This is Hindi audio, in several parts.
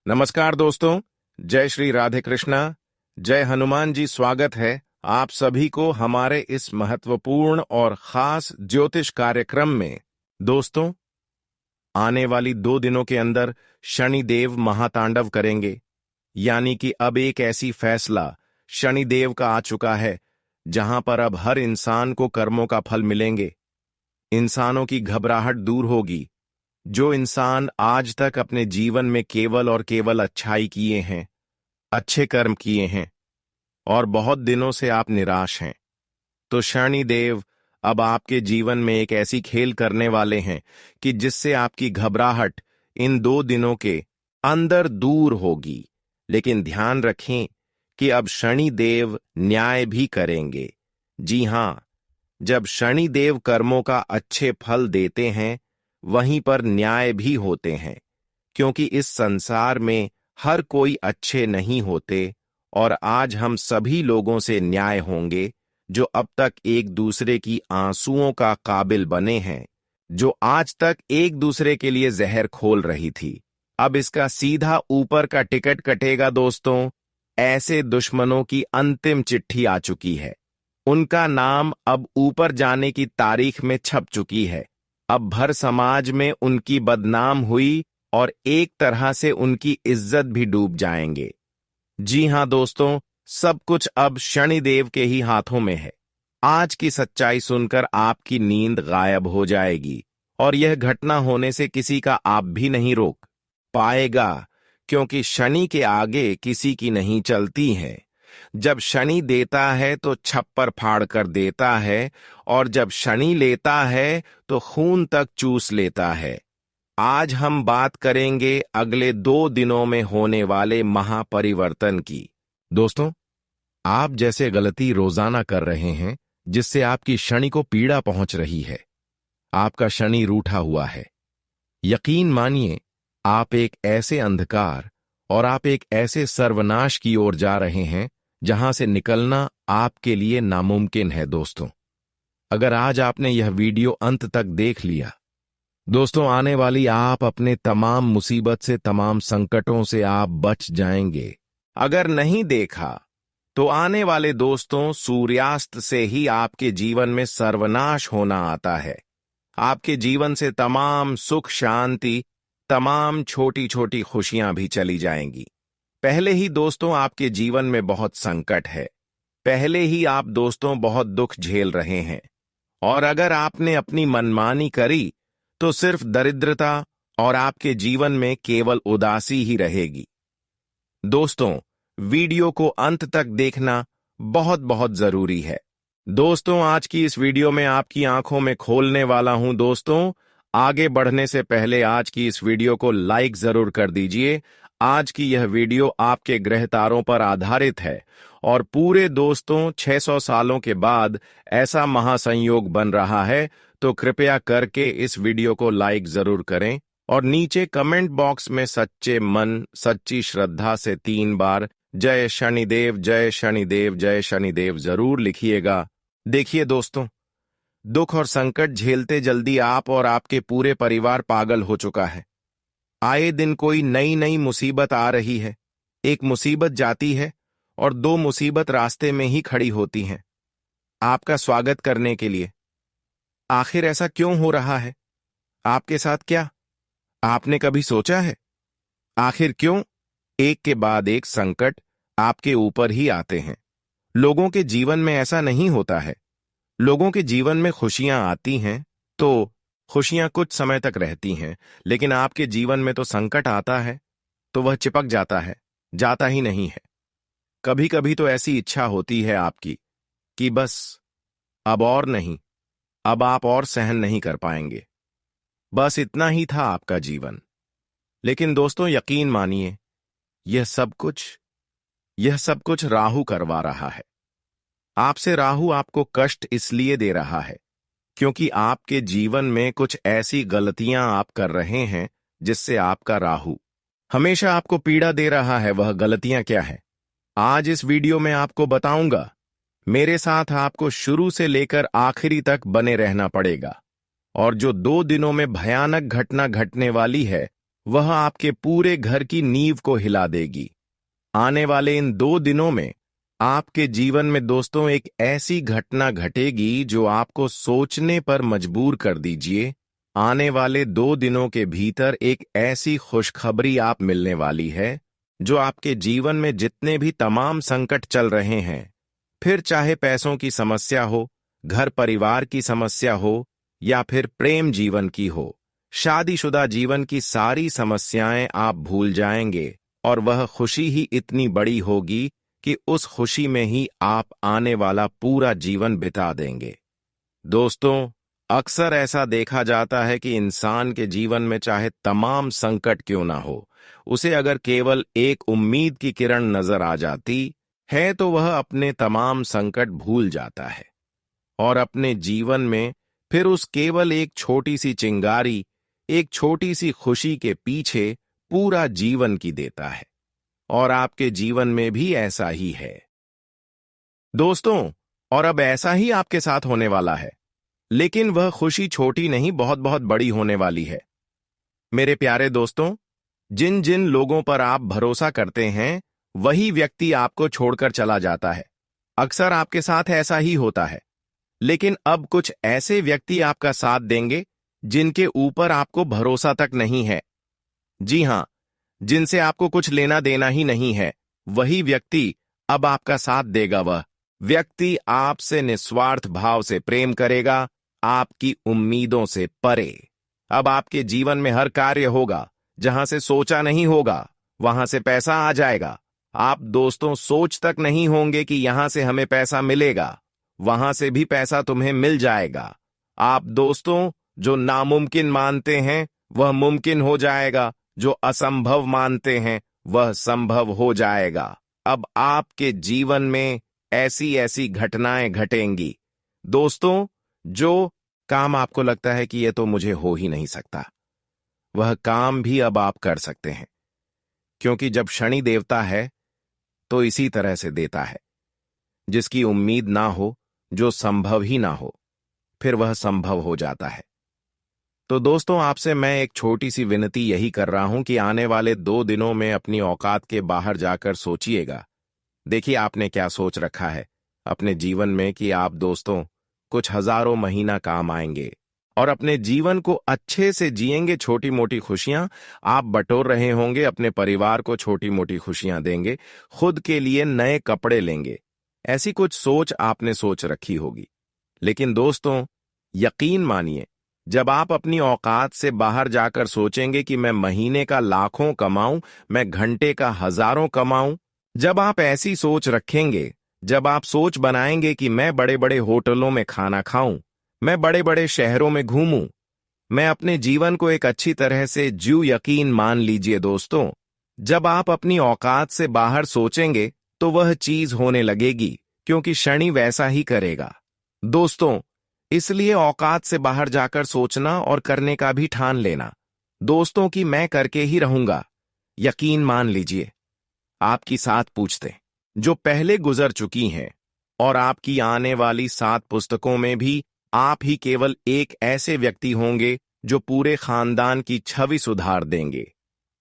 नमस्कार दोस्तों। जय श्री राधे कृष्णा। जय हनुमान जी। स्वागत है आप सभी को हमारे इस महत्वपूर्ण और खास ज्योतिष कार्यक्रम में। दोस्तों, आने वाली 2 दिनों के अंदर शनिदेव महातांडव करेंगे, यानी कि अब एक ऐसी फैसला शनिदेव का आ चुका है जहां पर अब हर इंसान को कर्मों का फल मिलेंगे। इंसानों की घबराहट दूर होगी। जो इंसान आज तक अपने जीवन में केवल और केवल अच्छाई किए हैं, अच्छे कर्म किए हैं और बहुत दिनों से आप निराश हैं, तो शनिदेव अब आपके जीवन में एक ऐसी खेल करने वाले हैं कि जिससे आपकी घबराहट इन 2 दिनों के अंदर दूर होगी। लेकिन ध्यान रखें कि अब शनिदेव न्याय भी करेंगे। जी हां, जब शनिदेव कर्मों का अच्छे फल देते हैं वहीं पर न्याय भी होते हैं, क्योंकि इस संसार में हर कोई अच्छे नहीं होते और आज हम सभी लोगों से न्याय होंगे जो अब तक एक दूसरे की आंसुओं का काबिल बने हैं, जो आज तक एक दूसरे के लिए जहर खोल रही थी। अब इसका सीधा ऊपर का टिकट कटेगा दोस्तों। ऐसे दुश्मनों की अंतिम चिट्ठी आ चुकी है। उनका नाम अब ऊपर जाने की तारीख में छप चुकी है। अब भर समाज में उनकी बदनाम हुई और एक तरह से उनकी इज्जत भी डूब जाएंगे। जी हां दोस्तों, सब कुछ अब शनिदेव के ही हाथों में है। आज की सच्चाई सुनकर आपकी नींद गायब हो जाएगी और यह घटना होने से किसी का आप भी नहीं रोक पाएगा, क्योंकि शनि के आगे किसी की नहीं चलती है। जब शनि देता है तो छप्पर फाड़ कर देता है और जब शनि लेता है तो खून तक चूस लेता है। आज हम बात करेंगे अगले 2 दिनों में होने वाले महापरिवर्तन की। दोस्तों, आप जैसे गलती रोजाना कर रहे हैं जिससे आपकी शनि को पीड़ा पहुंच रही है, आपका शनि रूठा हुआ है। यकीन मानिए, आप एक ऐसे अंधकार और आप एक ऐसे सर्वनाश की ओर जा रहे हैं जहां से निकलना आपके लिए नामुमकिन है। दोस्तों, अगर आज आपने यह वीडियो अंत तक देख लिया, दोस्तों, आने वाली आप अपने तमाम मुसीबत से, तमाम संकटों से आप बच जाएंगे। अगर नहीं देखा तो आने वाले दोस्तों, सूर्यास्त से ही आपके जीवन में सर्वनाश होना आता है। आपके जीवन से तमाम सुख शांति, तमाम छोटी छोटी खुशियां भी चली जाएंगी। पहले ही दोस्तों आपके जीवन में बहुत संकट है। पहले ही आप दोस्तों बहुत दुख झेल रहे हैं और अगर आपने अपनी मनमानी करी तो सिर्फ दरिद्रता और आपके जीवन में केवल उदासी ही रहेगी। दोस्तों, वीडियो को अंत तक देखना बहुत बहुत जरूरी है। दोस्तों, आज की इस वीडियो में आपकी आंखों में खोलने वाला हूं। दोस्तों, आगे बढ़ने से पहले आज की इस वीडियो को लाइक जरूर कर दीजिए। आज की यह वीडियो आपके ग्रह तारों पर आधारित है और पूरे दोस्तों 600 सालों के बाद ऐसा महासंयोग बन रहा है, तो कृपया करके इस वीडियो को लाइक जरूर करें और नीचे कमेंट बॉक्स में सच्चे मन, सच्ची श्रद्धा से 3 बार जय शनिदेव, जय शनिदेव, जय शनिदेव जरूर लिखिएगा। देखिए दोस्तों, दुख और संकट झेलते जल्दी आप और आपके पूरे परिवार पागल हो चुका है। आए दिन कोई नई नई मुसीबत आ रही है। एक मुसीबत जाती है और 2 मुसीबत रास्ते में ही खड़ी होती हैं आपका स्वागत करने के लिए। आखिर ऐसा क्यों हो रहा है? आपके साथ क्या आपने कभी सोचा है? आखिर क्यों एक के बाद एक संकट आपके ऊपर ही आते हैं? लोगों के जीवन में ऐसा नहीं होता है। लोगों के जीवन में खुशियां आती हैं तो खुशियां कुछ समय तक रहती हैं, लेकिन आपके जीवन में तो संकट आता है तो वह चिपक जाता है, जाता ही नहीं है। कभी कभी तो ऐसी इच्छा होती है आपकी कि बस अब और नहीं, अब आप और सहन नहीं कर पाएंगे। बस इतना ही था आपका जीवन। लेकिन दोस्तों, यकीन मानिए, यह सब कुछ राहु करवा रहा है। आपसे राहु आपको कष्ट इसलिए दे रहा है क्योंकि आपके जीवन में कुछ ऐसी गलतियां आप कर रहे हैं जिससे आपका राहु हमेशा आपको पीड़ा दे रहा है। वह गलतियां क्या है, आज इस वीडियो में आपको बताऊंगा। मेरे साथ आपको शुरू से लेकर आखिरी तक बने रहना पड़ेगा और जो 2 दिनों में भयानक घटना घटने वाली है वह आपके पूरे घर की नींव को हिला देगी। आने वाले इन 2 दिनों में आपके जीवन में दोस्तों एक ऐसी घटना घटेगी जो आपको सोचने पर मजबूर कर दीजिए। आने वाले 2 दिनों के भीतर एक ऐसी खुशखबरी आप मिलने वाली है जो आपके जीवन में जितने भी तमाम संकट चल रहे हैं, फिर चाहे पैसों की समस्या हो, घर परिवार की समस्या हो या फिर प्रेम जीवन की हो, शादीशुदा जीवन की सारी समस्याएं आप भूल जाएंगे और वह खुशी ही इतनी बड़ी होगी कि उस खुशी में ही आप आने वाला पूरा जीवन बिता देंगे। दोस्तों, अक्सर ऐसा देखा जाता है कि इंसान के जीवन में चाहे तमाम संकट क्यों ना हो, उसे अगर केवल एक उम्मीद की किरण नजर आ जाती है तो वह अपने तमाम संकट भूल जाता है और अपने जीवन में फिर उस केवल एक छोटी सी चिंगारी, एक छोटी सी खुशी के पीछे पूरा जीवन की देता है। और आपके जीवन में भी ऐसा ही है दोस्तों, और अब ऐसा ही आपके साथ होने वाला है, लेकिन वह खुशी छोटी नहीं, बहुत बहुत बड़ी होने वाली है। मेरे प्यारे दोस्तों, जिन जिन लोगों पर आप भरोसा करते हैं वही व्यक्ति आपको छोड़कर चला जाता है। अक्सर आपके साथ ऐसा ही होता है, लेकिन अब कुछ ऐसे व्यक्ति आपका साथ देंगे जिनके ऊपर आपको भरोसा तक नहीं है। जी हां, जिनसे आपको कुछ लेना देना ही नहीं है, वही व्यक्ति अब आपका साथ देगा। वह व्यक्ति आपसे निस्वार्थ भाव से प्रेम करेगा, आपकी उम्मीदों से परे। अब आपके जीवन में हर कार्य होगा, जहां से सोचा नहीं होगा वहां से पैसा आ जाएगा। आप दोस्तों सोच तक नहीं होंगे कि यहां से हमें पैसा मिलेगा, वहां से भी पैसा तुम्हें मिल जाएगा। आप दोस्तों जो नामुमकिन मानते हैं वह मुमकिन हो जाएगा, जो असंभव मानते हैं वह संभव हो जाएगा। अब आपके जीवन में ऐसी ऐसी घटनाएं घटेंगी दोस्तों, जो काम आपको लगता है कि यह तो मुझे हो ही नहीं सकता, वह काम भी अब आप कर सकते हैं। क्योंकि जब शनि देवता है तो इसी तरह से देता है। जिसकी उम्मीद ना हो, जो संभव ही ना हो, फिर वह संभव हो जाता है। तो दोस्तों, आपसे मैं एक छोटी सी विनती यही कर रहा हूं कि आने वाले 2 दिनों में अपनी औकात के बाहर जाकर सोचिएगा। देखिए आपने क्या सोच रखा है अपने जीवन में कि आप दोस्तों कुछ हजारों महीना काम आएंगे और अपने जीवन को अच्छे से जिएंगे। छोटी मोटी खुशियां आप बटोर रहे होंगे, अपने परिवार को छोटी मोटी खुशियां देंगे, खुद के लिए नए कपड़े लेंगे। ऐसी कुछ सोच आपने सोच रखी होगी। लेकिन दोस्तों यकीन मानिए, जब आप अपनी औकात से बाहर जाकर सोचेंगे कि मैं महीने का लाखों कमाऊं, मैं घंटे का हजारों कमाऊं, जब आप ऐसी सोच रखेंगे, जब आप सोच बनाएंगे कि मैं बड़े बड़े होटलों में खाना खाऊं, मैं बड़े बड़े शहरों में घूमूं, मैं अपने जीवन को एक अच्छी तरह से जीऊं, यकीन मान लीजिए दोस्तों, जब आप अपनी औकात से बाहर सोचेंगे तो वह चीज होने लगेगी, क्योंकि शनि वैसा ही करेगा। दोस्तों इसलिए औकात से बाहर जाकर सोचना और करने का भी ठान लेना दोस्तों कि मैं करके ही रहूंगा। यकीन मान लीजिए, आपकी 7 पूछते जो पहले गुजर चुकी हैं और आपकी आने वाली 7 पुस्तकों में भी आप ही केवल एक ऐसे व्यक्ति होंगे जो पूरे खानदान की छवि सुधार देंगे।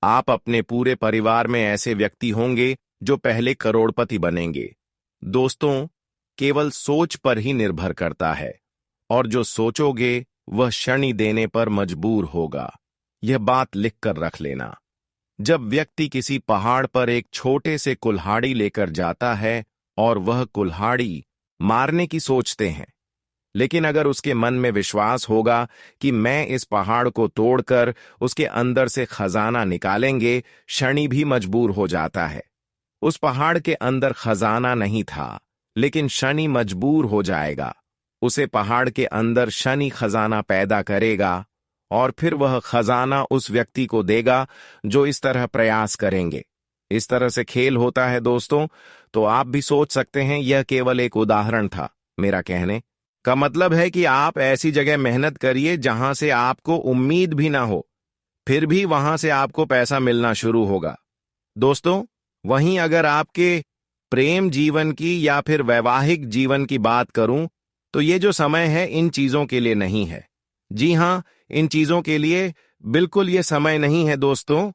आप अपने पूरे परिवार में ऐसे व्यक्ति होंगे जो पहले करोड़पति बनेंगे। दोस्तों केवल सोच पर ही निर्भर करता है, और जो सोचोगे वह शनि देने पर मजबूर होगा। यह बात लिखकर रख लेना। जब व्यक्ति किसी पहाड़ पर एक छोटे से कुल्हाड़ी लेकर जाता है और वह कुल्हाड़ी मारने की सोचते हैं, लेकिन अगर उसके मन में विश्वास होगा कि मैं इस पहाड़ को तोड़कर उसके अंदर से खजाना निकालेंगे, शनि भी मजबूर हो जाता है। उस पहाड़ के अंदर खजाना नहीं था, लेकिन शनि मजबूर हो जाएगा। उसे पहाड़ के अंदर शनि खजाना पैदा करेगा और फिर वह खजाना उस व्यक्ति को देगा जो इस तरह प्रयास करेंगे। इस तरह से खेल होता है दोस्तों। तो आप भी सोच सकते हैं, यह केवल एक उदाहरण था। मेरा कहने का मतलब है कि आप ऐसी जगह मेहनत करिए जहां से आपको उम्मीद भी ना हो, फिर भी वहां से आपको पैसा मिलना शुरू होगा। दोस्तों वहीं अगर आपके प्रेम जीवन की या फिर वैवाहिक जीवन की बात करूं, तो ये जो समय है इन चीजों के लिए नहीं है। जी हां, इन चीजों के लिए बिल्कुल ये समय नहीं है दोस्तों।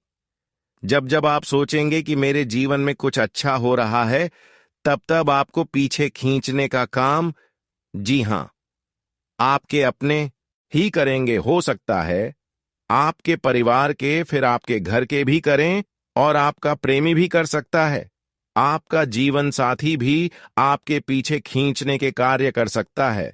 जब जब आप सोचेंगे कि मेरे जीवन में कुछ अच्छा हो रहा है, तब तब आपको पीछे खींचने का काम, जी हां, आपके अपने ही करेंगे। हो सकता है आपके परिवार के, फिर आपके घर के भी करें, और आपका प्रेमी भी कर सकता है। आपका जीवन साथी भी आपके पीछे खींचने के कार्य कर सकता है।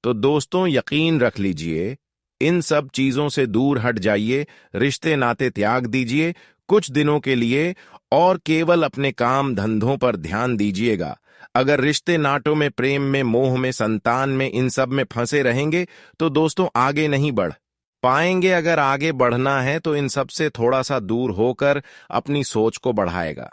तो दोस्तों, यकीन रख लीजिए, इन सब चीजों से दूर हट जाइए, रिश्ते नाते त्याग दीजिए कुछ दिनों के लिए, और केवल अपने काम धंधों पर ध्यान दीजिएगा। अगर रिश्ते नाटों में, प्रेम में, मोह में, संतान में, इन सब में फंसे रहेंगे तो दोस्तों आगे नहीं बढ़ पाएंगे। अगर आगे बढ़ना है तो इन सब से थोड़ा सा दूर होकर अपनी सोच को बढ़ाएगा।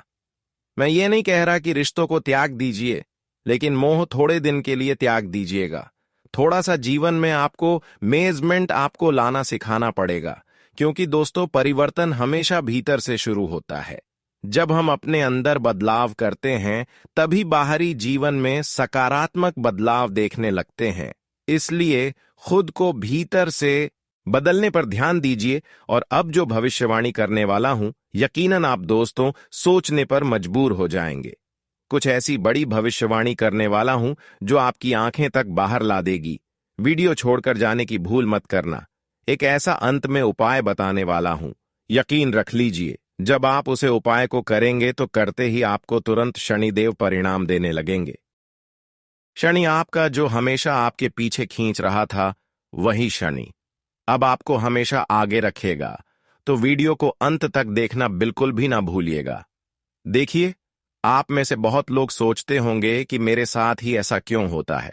मैं ये नहीं कह रहा कि रिश्तों को त्याग दीजिए, लेकिन मोह थोड़े दिन के लिए त्याग दीजिएगा। थोड़ा सा जीवन में आपको मेजमेंट आपको लाना सिखाना पड़ेगा, क्योंकि दोस्तों परिवर्तन हमेशा भीतर से शुरू होता है। जब हम अपने अंदर बदलाव करते हैं, तभी बाहरी जीवन में सकारात्मक बदलाव देखने लगते हैं। इसलिए खुद को भीतर से बदलने पर ध्यान दीजिए। और अब जो भविष्यवाणी करने वाला हूं, यकीनन आप दोस्तों सोचने पर मजबूर हो जाएंगे। कुछ ऐसी बड़ी भविष्यवाणी करने वाला हूं जो आपकी आंखें तक बाहर ला देगी। वीडियो छोड़कर जाने की भूल मत करना। एक ऐसा अंत में उपाय बताने वाला हूं, यकीन रख लीजिए, जब आप उसे उपाय को करेंगे तो करते ही आपको तुरंत शनिदेव परिणाम देने लगेंगे। शनि आपका जो हमेशा आपके पीछे खींच रहा था, वही शनि अब आपको हमेशा आगे रखेगा। तो वीडियो को अंत तक देखना बिल्कुल भी ना भूलिएगा। देखिए, आप में से बहुत लोग सोचते होंगे कि मेरे साथ ही ऐसा क्यों होता है।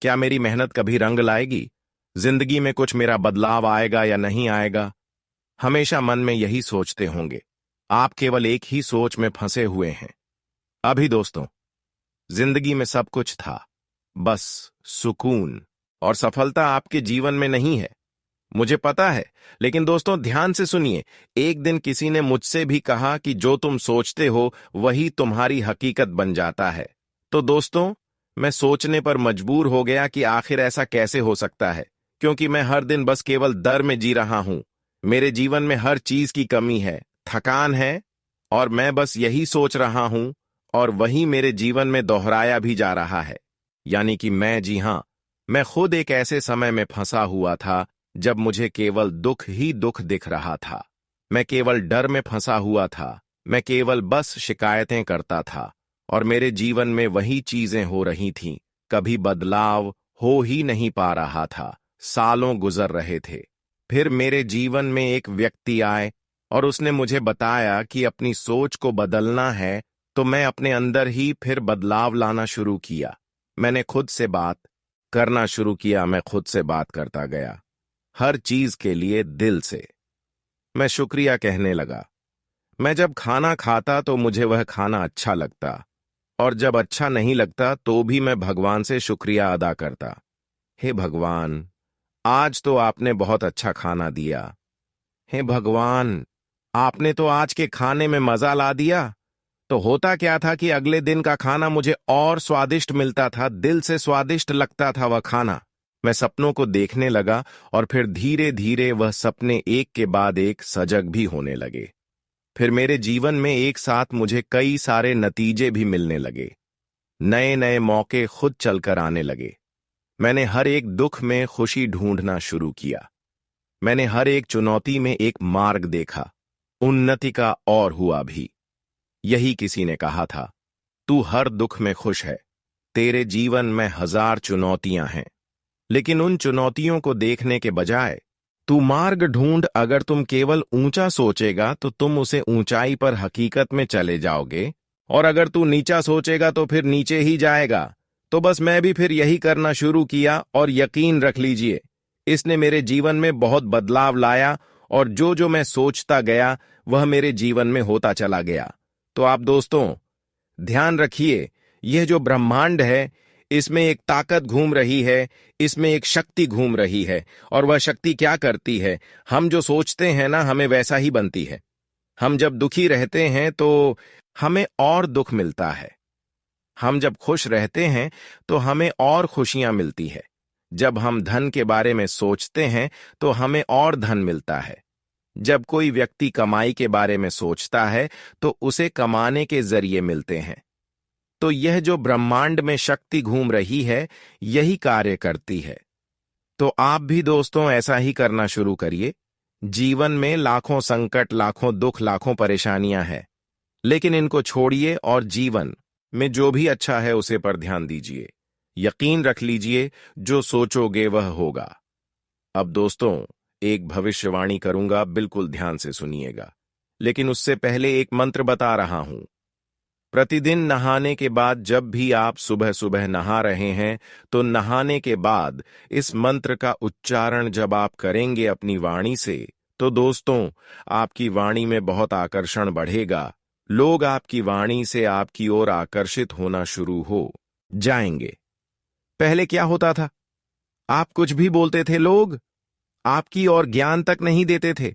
क्या मेरी मेहनत कभी रंग लाएगी? जिंदगी में कुछ मेरा बदलाव आएगा या नहीं आएगा? हमेशा मन में यही सोचते होंगे। आप केवल एक ही सोच में फंसे हुए हैं। अभी दोस्तों, जिंदगी में सब कुछ था, बस सुकून और सफलता आपके जीवन में नहीं है, मुझे पता है। लेकिन दोस्तों ध्यान से सुनिए, एक दिन किसी ने मुझसे भी कहा कि जो तुम सोचते हो वही तुम्हारी हकीकत बन जाता है। तो दोस्तों, मैं सोचने पर मजबूर हो गया कि आखिर ऐसा कैसे हो सकता है, क्योंकि मैं हर दिन बस केवल डर में जी रहा हूं। मेरे जीवन में हर चीज की कमी है, थकान है, और मैं बस यही सोच रहा हूं, और वही मेरे जीवन में दोहराया भी जा रहा है। यानी कि मैं, जी हां, मैं खुद एक ऐसे समय में फंसा हुआ था जब मुझे केवल दुख ही दुख दिख रहा था। मैं केवल डर में फंसा हुआ था। मैं केवल बस शिकायतें करता था, और मेरे जीवन में वही चीजें हो रही थीं। कभी बदलाव हो ही नहीं पा रहा था। सालों गुजर रहे थे। फिर मेरे जीवन में एक व्यक्ति आए और उसने मुझे बताया कि अपनी सोच को बदलना है। तो मैं अपने अंदर ही फिर बदलाव लाना शुरू किया। मैंने खुद से बात करना शुरू किया। मैं खुद से बात करता गया, हर चीज के लिए दिल से। मैं शुक्रिया कहने लगा। मैं जब खाना खाता तो मुझे वह खाना अच्छा लगता, और जब अच्छा नहीं लगता तो भी मैं भगवान से शुक्रिया अदा करता। हे भगवान, आज तो आपने बहुत अच्छा खाना दिया। हे भगवान, आपने तो आज के खाने में मजा ला दिया। तो होता क्या था कि अगले दिन का खाना मुझे और स्वादिष्ट मिलता था, दिल से स्वादिष्ट लगता था वह खाना। मैं सपनों को देखने लगा, और फिर धीरे धीरे वह सपने एक के बाद एक सजग भी होने लगे। फिर मेरे जीवन में एक साथ मुझे कई सारे नतीजे भी मिलने लगे। नए नए मौके खुद चलकर आने लगे। मैंने हर एक दुख में खुशी ढूंढना शुरू किया। मैंने हर एक चुनौती में एक मार्ग देखा। उन्नति का और हुआ भी। यही किसी ने कहा था, तू हर दुख में खुश है। तेरे जीवन में 1000 चुनौतियां हैं, लेकिन उन चुनौतियों को देखने के बजाय तू मार्ग ढूंढ। अगर तुम केवल ऊंचा सोचेगा तो तुम उसे ऊंचाई पर हकीकत में चले जाओगे, और अगर तू नीचा सोचेगा तो फिर नीचे ही जाएगा। तो बस मैं भी फिर यही करना शुरू किया, और यकीन रख लीजिए, इसने मेरे जीवन में बहुत बदलाव लाया, और जो जो मैं सोचता गया वह मेरे जीवन में होता चला गया। तो आप दोस्तों ध्यान रखिए, यह जो ब्रह्मांड है, इसमें एक ताकत घूम रही है, इसमें एक शक्ति घूम रही है। और वह शक्ति क्या करती है, हम जो सोचते हैं ना, हमें वैसा ही बनती है। हम जब दुखी रहते हैं तो हमें और दुख मिलता है। हम जब खुश रहते हैं तो हमें और खुशियां मिलती है। जब हम धन के बारे में सोचते हैं तो हमें और धन मिलता है। जब कोई व्यक्ति कमाई के बारे में सोचता है तो उसे कमाने के जरिए मिलते हैं। तो यह जो ब्रह्मांड में शक्ति घूम रही है, यही कार्य करती है। तो आप भी दोस्तों ऐसा ही करना शुरू करिए। जीवन में लाखों संकट, लाखों दुख, लाखों परेशानियां हैं, लेकिन इनको छोड़िए और जीवन में जो भी अच्छा है उसे पर ध्यान दीजिए। यकीन रख लीजिए, जो सोचोगे वह होगा। अब दोस्तों एक भविष्यवाणी करूंगा, बिल्कुल ध्यान से सुनिएगा। लेकिन उससे पहले एक मंत्र बता रहा हूं। प्रतिदिन नहाने के बाद जब भी आप सुबह सुबह नहा रहे हैं, तो नहाने के बाद इस मंत्र का उच्चारण जब आप करेंगे अपनी वाणी से, तो दोस्तों आपकी वाणी में बहुत आकर्षण बढ़ेगा। लोग आपकी वाणी से आपकी ओर आकर्षित होना शुरू हो जाएंगे। पहले क्या होता था? आप कुछ भी बोलते थे, लोग आपकी ओर ज्ञान तक नहीं देते थे।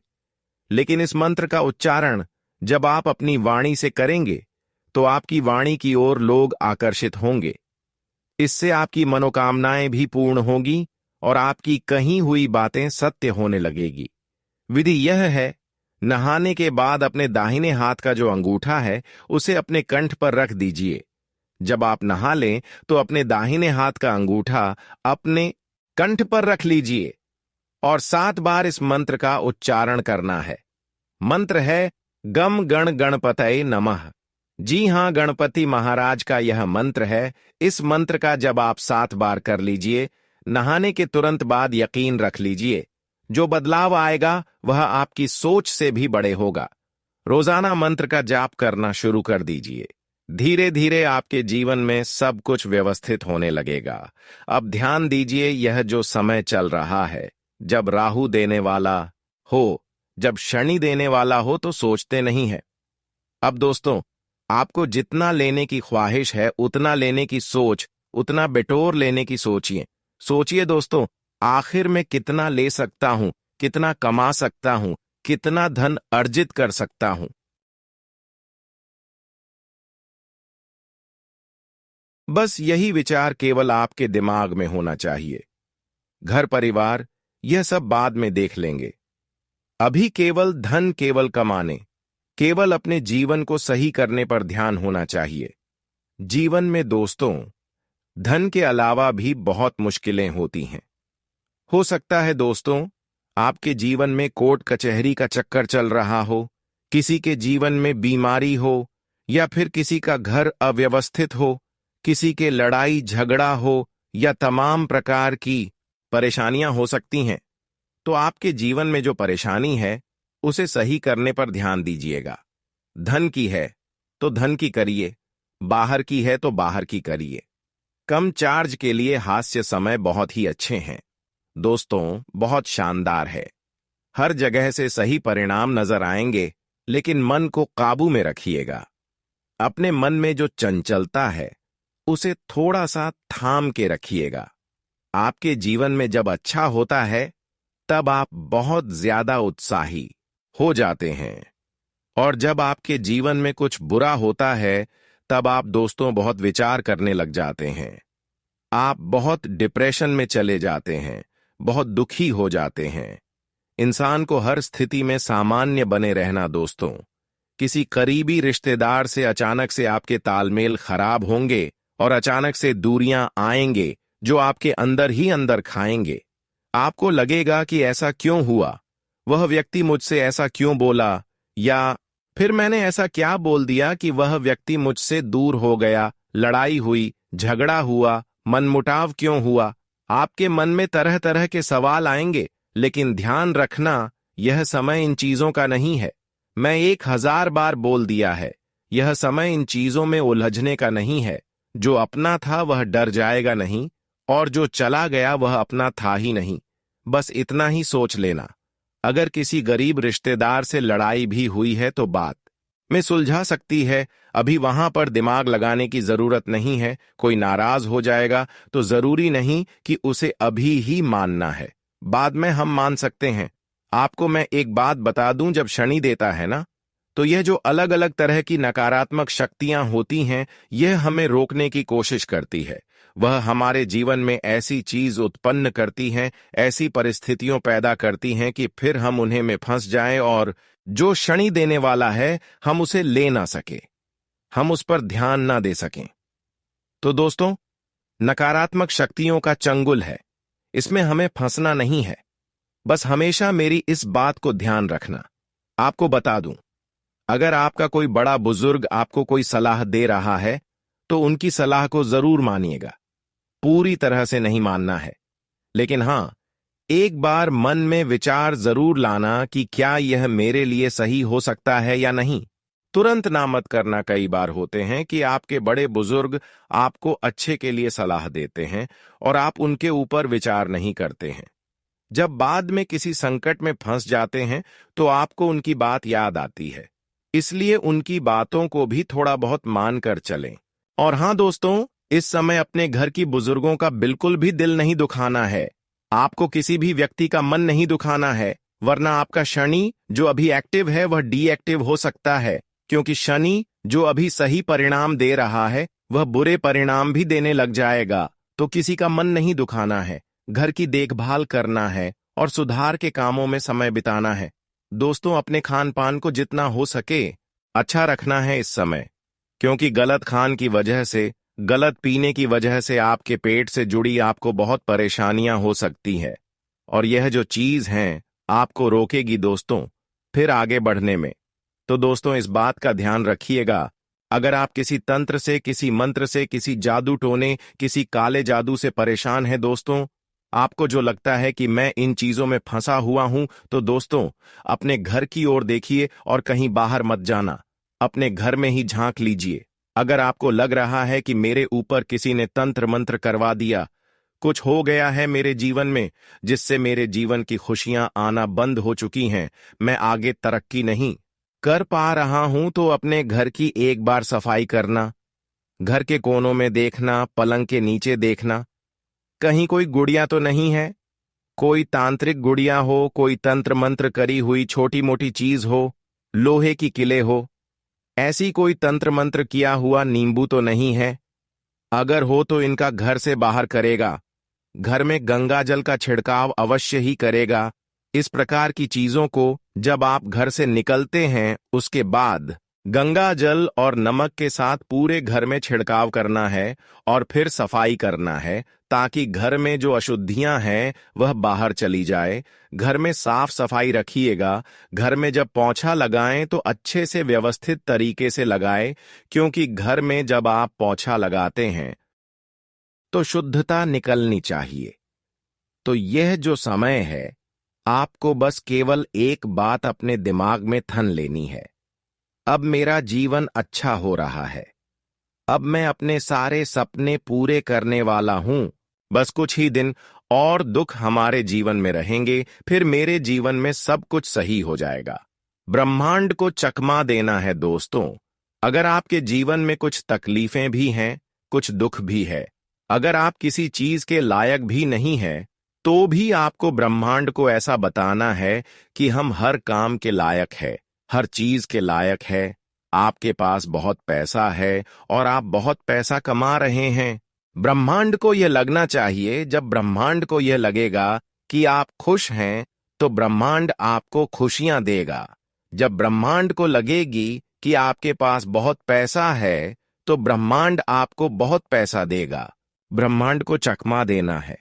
लेकिन इस मंत्र का उच्चारण जब आप अपनी वाणी से करेंगे, तो आपकी वाणी की ओर लोग आकर्षित होंगे। इससे आपकी मनोकामनाएं भी पूर्ण होंगी और आपकी कही हुई बातें सत्य होने लगेगी। विधि यह है, नहाने के बाद अपने दाहिने हाथ का जो अंगूठा है उसे अपने कंठ पर रख दीजिए। जब आप नहा लें तो अपने दाहिने हाथ का अंगूठा अपने कंठ पर रख लीजिए और 7 बार इस मंत्र का उच्चारण करना है। मंत्र है गम गण गणपतये नमः। जी हां, गणपति महाराज का यह मंत्र है। इस मंत्र का जब आप 7 बार कर लीजिए, नहाने के तुरंत बाद यकीन रख लीजिए, जो बदलाव आएगा वह आपकी सोच से भी बड़े होगा। रोजाना मंत्र का जाप करना शुरू कर दीजिए। धीरे धीरे आपके जीवन में सब कुछ व्यवस्थित होने लगेगा। अब ध्यान दीजिए, यह जो समय चल रहा है, जब राहु देने वाला हो, जब शनि देने वाला हो, तो सोचते नहीं है। अब दोस्तों आपको जितना लेने की ख्वाहिश है उतना लेने की सोच, उतना बिटोर लेने की सोचिए। सोचिए दोस्तों, आखिर में कितना ले सकता हूं, कितना कमा सकता हूं, कितना धन अर्जित कर सकता हूं। बस यही विचार केवल आपके दिमाग में होना चाहिए। घर परिवार यह सब बाद में देख लेंगे। अभी केवल धन, केवल कमाने, केवल अपने जीवन को सही करने पर ध्यान होना चाहिए। जीवन में दोस्तों धन के अलावा भी बहुत मुश्किलें होती हैं। हो सकता है दोस्तों आपके जीवन में कोर्ट कचहरी का चक्कर चल रहा हो, किसी के जीवन में बीमारी हो, या फिर किसी का घर अव्यवस्थित हो, किसी के लड़ाई झगड़ा हो, या तमाम प्रकार की परेशानियां हो सकती हैं। तो आपके जीवन में जो परेशानी है उसे सही करने पर ध्यान दीजिएगा। धन की है तो धन की करिए, बाहर की है तो बाहर की करिए। कम चार्ज के लिए हास्य समय बहुत ही अच्छे हैं दोस्तों, बहुत शानदार है। हर जगह से सही परिणाम नजर आएंगे, लेकिन मन को काबू में रखिएगा। अपने मन में जो चंचलता है उसे थोड़ा सा थाम के रखिएगा। आपके जीवन में जब अच्छा होता है तब आप बहुत ज्यादा उत्साही हो जाते हैं, और जब आपके जीवन में कुछ बुरा होता है तब आप दोस्तों बहुत विचार करने लग जाते हैं। आप बहुत डिप्रेशन में चले जाते हैं, बहुत दुखी हो जाते हैं। इंसान को हर स्थिति में सामान्य बने रहना दोस्तों। किसी करीबी रिश्तेदार से अचानक से आपके तालमेल खराब होंगे और अचानक से दूरियां आएंगे जो आपके अंदर ही अंदर खाएंगे। आपको लगेगा कि ऐसा क्यों हुआ, वह व्यक्ति मुझसे ऐसा क्यों बोला, या फिर मैंने ऐसा क्या बोल दिया कि वह व्यक्ति मुझसे दूर हो गया, लड़ाई हुई, झगड़ा हुआ, मनमुटाव क्यों हुआ। आपके मन में तरह तरह के सवाल आएंगे, लेकिन ध्यान रखना यह समय इन चीजों का नहीं है। मैं 1000 बार बोल दिया है, यह समय इन चीजों में उलझने का नहीं है। जो अपना था वह डर जाएगा नहीं, और जो चला गया वह अपना था ही नहीं। बस इतना ही सोच लेना। अगर किसी गरीब रिश्तेदार से लड़ाई भी हुई है तो बात में सुलझा सकती है, अभी वहां पर दिमाग लगाने की जरूरत नहीं है। कोई नाराज हो जाएगा तो जरूरी नहीं कि उसे अभी ही मानना है, बाद में हम मान सकते हैं। आपको मैं एक बात बता दूं, जब शनि देता है ना, तो यह जो अलग अलग तरह की नकारात्मक शक्तियां होती हैं, यह हमें रोकने की कोशिश करती है। वह हमारे जीवन में ऐसी चीज उत्पन्न करती हैं, ऐसी परिस्थितियों पैदा करती हैं कि फिर हम उन्हें में फंस जाएं और जो क्षणि देने वाला है हम उसे ले ना सके, हम उस पर ध्यान ना दे सकें। तो दोस्तों, नकारात्मक शक्तियों का चंगुल है, इसमें हमें फंसना नहीं है। बस हमेशा मेरी इस बात को ध्यान रखना। आपको बता दूं, अगर आपका कोई बड़ा बुजुर्ग आपको कोई सलाह दे रहा है तो उनकी सलाह को जरूर मानिएगा। पूरी तरह से नहीं मानना है, लेकिन हां, एक बार मन में विचार जरूर लाना कि क्या यह मेरे लिए सही हो सकता है या नहीं। तुरंत ना मत करना। कई बार होते हैं कि आपके बड़े बुजुर्ग आपको अच्छे के लिए सलाह देते हैं और आप उनके ऊपर विचार नहीं करते हैं। जब बाद में किसी संकट में फंस जाते हैं तो आपको उनकी बात याद आती है, इसलिए उनकी बातों को भी थोड़ा बहुत मानकर चलें। और हां दोस्तों, इस समय अपने घर की बुजुर्गों का बिल्कुल भी दिल नहीं दुखाना है। आपको किसी भी व्यक्ति का मन नहीं दुखाना है, वरना आपका शनि जो अभी एक्टिव है वह डीएक्टिव हो सकता है, क्योंकि शनि जो अभी सही परिणाम दे रहा है वह बुरे परिणाम भी देने लग जाएगा। तो किसी का मन नहीं दुखाना है, घर की देखभाल करना है और सुधार के कामों में समय बिताना है। दोस्तों, अपने खान पान को जितना हो सके अच्छा रखना है इस समय, क्योंकि गलत खान की वजह से, गलत पीने की वजह से आपके पेट से जुड़ी आपको बहुत परेशानियां हो सकती है और यह जो चीज है आपको रोकेगी दोस्तों फिर आगे बढ़ने में। तो दोस्तों, इस बात का ध्यान रखिएगा, अगर आप किसी तंत्र से, किसी मंत्र से, किसी जादू टोने, किसी काले जादू से परेशान हैं दोस्तों, आपको जो लगता है कि मैं इन चीजों में फंसा हुआ हूं, तो दोस्तों अपने घर की ओर देखिए और कहीं बाहर मत जाना, अपने घर में ही झांक लीजिए। अगर आपको लग रहा है कि मेरे ऊपर किसी ने तंत्र मंत्र करवा दिया, कुछ हो गया है मेरे जीवन में जिससे मेरे जीवन की खुशियां आना बंद हो चुकी हैं, मैं आगे तरक्की नहीं कर पा रहा हूं, तो अपने घर की एक बार सफाई करना, घर के कोनों में देखना, पलंग के नीचे देखना, कहीं कोई गुड़िया तो नहीं है, कोई तांत्रिक गुड़िया हो, कोई तंत्र मंत्र करी हुई छोटी मोटी चीज हो, लोहे की किले हो, ऐसी कोई तंत्र मंत्र किया हुआ नींबू तो नहीं है। अगर हो तो इनका घर से बाहर करेगा, घर में गंगा जल का छिड़काव अवश्य ही करेगा। इस प्रकार की चीजों को जब आप घर से निकलते हैं उसके बाद गंगा जल और नमक के साथ पूरे घर में छिड़काव करना है और फिर सफाई करना है, ताकि घर में जो अशुद्धियां हैं वह बाहर चली जाए। घर में साफ सफाई रखिएगा। घर में जब पोंछा लगाएं तो अच्छे से व्यवस्थित तरीके से लगाएं, क्योंकि घर में जब आप पोंछा लगाते हैं तो शुद्धता निकलनी चाहिए। तो यह जो समय है, आपको बस केवल एक बात अपने दिमाग में थन लेनी है, अब मेरा जीवन अच्छा हो रहा है, अब मैं अपने सारे सपने पूरे करने वाला हूं। बस कुछ ही दिन और दुख हमारे जीवन में रहेंगे, फिर मेरे जीवन में सब कुछ सही हो जाएगा। ब्रह्मांड को चकमा देना है दोस्तों। अगर आपके जीवन में कुछ तकलीफें भी हैं, कुछ दुख भी है, अगर आप किसी चीज के लायक भी नहीं हैं, तो भी आपको ब्रह्मांड को ऐसा बताना है कि हम हर काम के लायक है, हर चीज के लायक है। आपके पास बहुत पैसा है और आप बहुत पैसा कमा रहे हैं। ब्रह्मांड को यह लगना चाहिए, जब ब्रह्मांड को यह लगेगा कि आप खुश हैं तो ब्रह्मांड आपको खुशियां देगा। जब ब्रह्मांड को लगेगी कि आपके पास बहुत पैसा है तो ब्रह्मांड आपको बहुत पैसा देगा। ब्रह्मांड को चकमा देना है।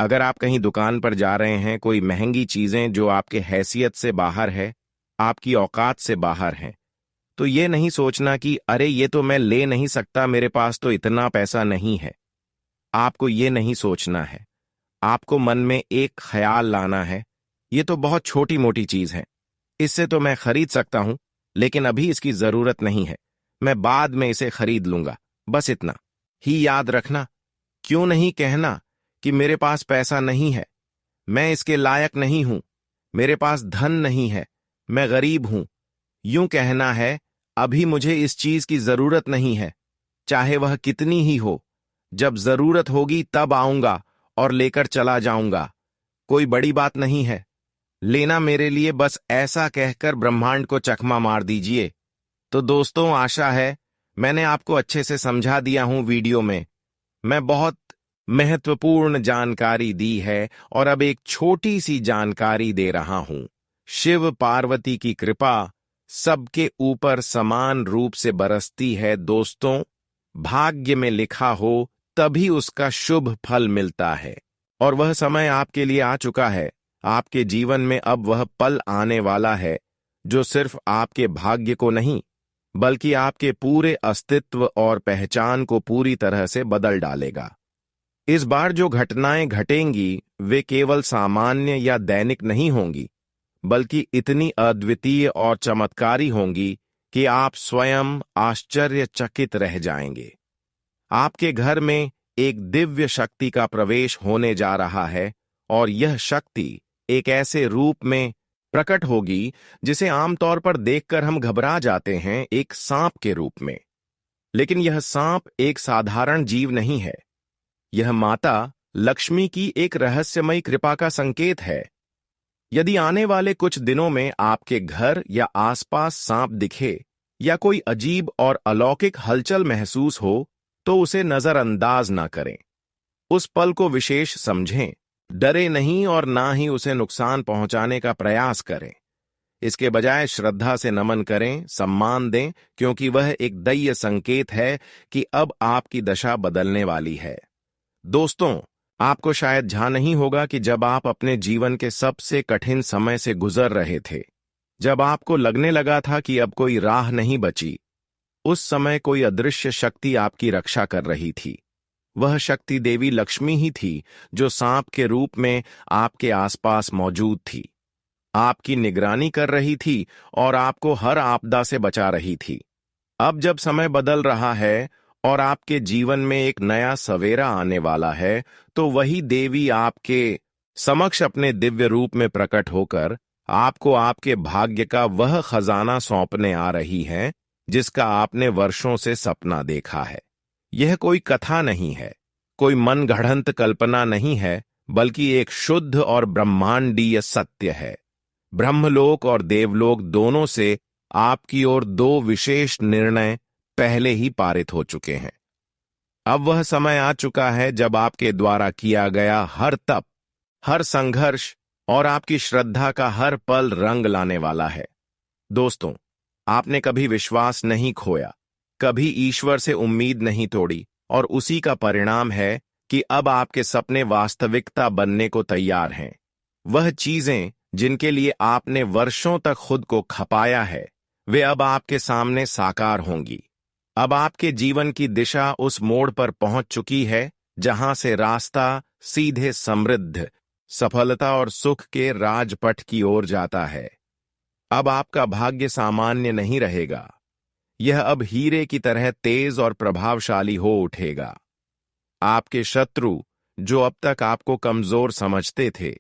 अगर आप कहीं दुकान पर जा रहे हैं, कोई महंगी चीजें जो आपके हैसियत से बाहर है, आपकी औकात से बाहर हैं, तो ये नहीं सोचना कि अरे ये तो मैं ले नहीं सकता, मेरे पास तो इतना पैसा नहीं है। आपको ये नहीं सोचना है। आपको मन में एक ख्याल लाना है, ये तो बहुत छोटी मोटी चीज है, इससे तो मैं खरीद सकता हूं, लेकिन अभी इसकी जरूरत नहीं है, मैं बाद में इसे खरीद लूंगा। बस इतना ही याद रखना। क्यों नहीं कहना कि मेरे पास पैसा नहीं है, मैं इसके लायक नहीं हूं, मेरे पास धन नहीं है, मैं गरीब हूं। यूं कहना है, अभी मुझे इस चीज की जरूरत नहीं है, चाहे वह कितनी ही हो, जब जरूरत होगी तब आऊंगा और लेकर चला जाऊंगा। कोई बड़ी बात नहीं है। लेना मेरे लिए बस ऐसा कहकर ब्रह्मांड को चकमा मार दीजिए। तो दोस्तों, आशा है मैंने आपको अच्छे से समझा दिया हूं वीडियो में। मैं बहुत महत्वपूर्ण जानकारी दी है और अब एक छोटी सी जानकारी दे रहा हूं। शिव पार्वती की कृपा सबके ऊपर समान रूप से बरसती है दोस्तों। भाग्य में लिखा हो तभी उसका शुभ फल मिलता है, और वह समय आपके लिए आ चुका है। आपके जीवन में अब वह पल आने वाला है जो सिर्फ आपके भाग्य को नहीं, बल्कि आपके पूरे अस्तित्व और पहचान को पूरी तरह से बदल डालेगा। इस बार जो घटनाएं घटेंगी वे केवल सामान्य या दैनिक नहीं होंगी, बल्कि इतनी अद्वितीय और चमत्कारी होंगी कि आप स्वयं आश्चर्यचकित रह जाएंगे। आपके घर में एक दिव्य शक्ति का प्रवेश होने जा रहा है, और यह शक्ति एक ऐसे रूप में प्रकट होगी जिसे आमतौर पर देखकर हम घबरा जाते हैं, एक सांप के रूप में। लेकिन यह सांप एक साधारण जीव नहीं है। यह माता लक्ष्मी की एक रहस्यमयी कृपा का संकेत है। यदि आने वाले कुछ दिनों में आपके घर या आसपास सांप दिखे या कोई अजीब और अलौकिक हलचल महसूस हो, तो उसे नजरअंदाज ना करें। उस पल को विशेष समझें, डरे नहीं और ना ही उसे नुकसान पहुंचाने का प्रयास करें। इसके बजाय श्रद्धा से नमन करें, सम्मान दें, क्योंकि वह एक दैवीय संकेत है कि अब आपकी दशा बदलने वाली है। दोस्तों, आपको शायद ध्यान नहीं होगा कि जब आप अपने जीवन के सबसे कठिन समय से गुजर रहे थे, जब आपको लगने लगा था कि अब कोई राह नहीं बची, उस समय कोई अदृश्य शक्ति आपकी रक्षा कर रही थी। वह शक्ति देवी लक्ष्मी ही थी, जो सांप के रूप में आपके आसपास मौजूद थी, आपकी निगरानी कर रही थी और आपको हर आपदा से बचा रही थी। अब जब समय बदल रहा है और आपके जीवन में एक नया सवेरा आने वाला है, तो वही देवी आपके समक्ष अपने दिव्य रूप में प्रकट होकर आपको आपके भाग्य का वह खजाना सौंपने आ रही है जिसका आपने वर्षों से सपना देखा है। यह कोई कथा नहीं है, कोई मनगढ़ंत कल्पना नहीं है, बल्कि एक शुद्ध और ब्रह्मांडीय सत्य है। ब्रह्मलोक और देवलोक दोनों से आपकी ओर दो विशेष निर्णय पहले ही पारित हो चुके हैं। अब वह समय आ चुका है जब आपके द्वारा किया गया हर तप, हर संघर्ष और आपकी श्रद्धा का हर पल रंग लाने वाला है। दोस्तों, आपने कभी विश्वास नहीं खोया, कभी ईश्वर से उम्मीद नहीं तोड़ी, और उसी का परिणाम है कि अब आपके सपने वास्तविकता बनने को तैयार हैं। वह चीजें जिनके लिए आपने वर्षों तक खुद को खपाया है, वे अब आपके सामने साकार होंगी। अब आपके जीवन की दिशा उस मोड़ पर पहुंच चुकी है जहां से रास्ता सीधे समृद्ध, सफलता और सुख के राजपथ की ओर जाता है। अब आपका भाग्य सामान्य नहीं रहेगा, यह अब हीरे की तरह तेज और प्रभावशाली हो उठेगा। आपके शत्रु, जो अब तक आपको कमजोर समझते थे,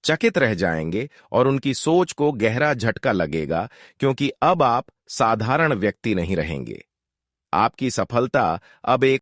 चकित रह जाएंगे और उनकी सोच को गहरा झटका लगेगा, क्योंकि अब आप साधारण व्यक्ति नहीं रहेंगे। आपकी सफलता अब एक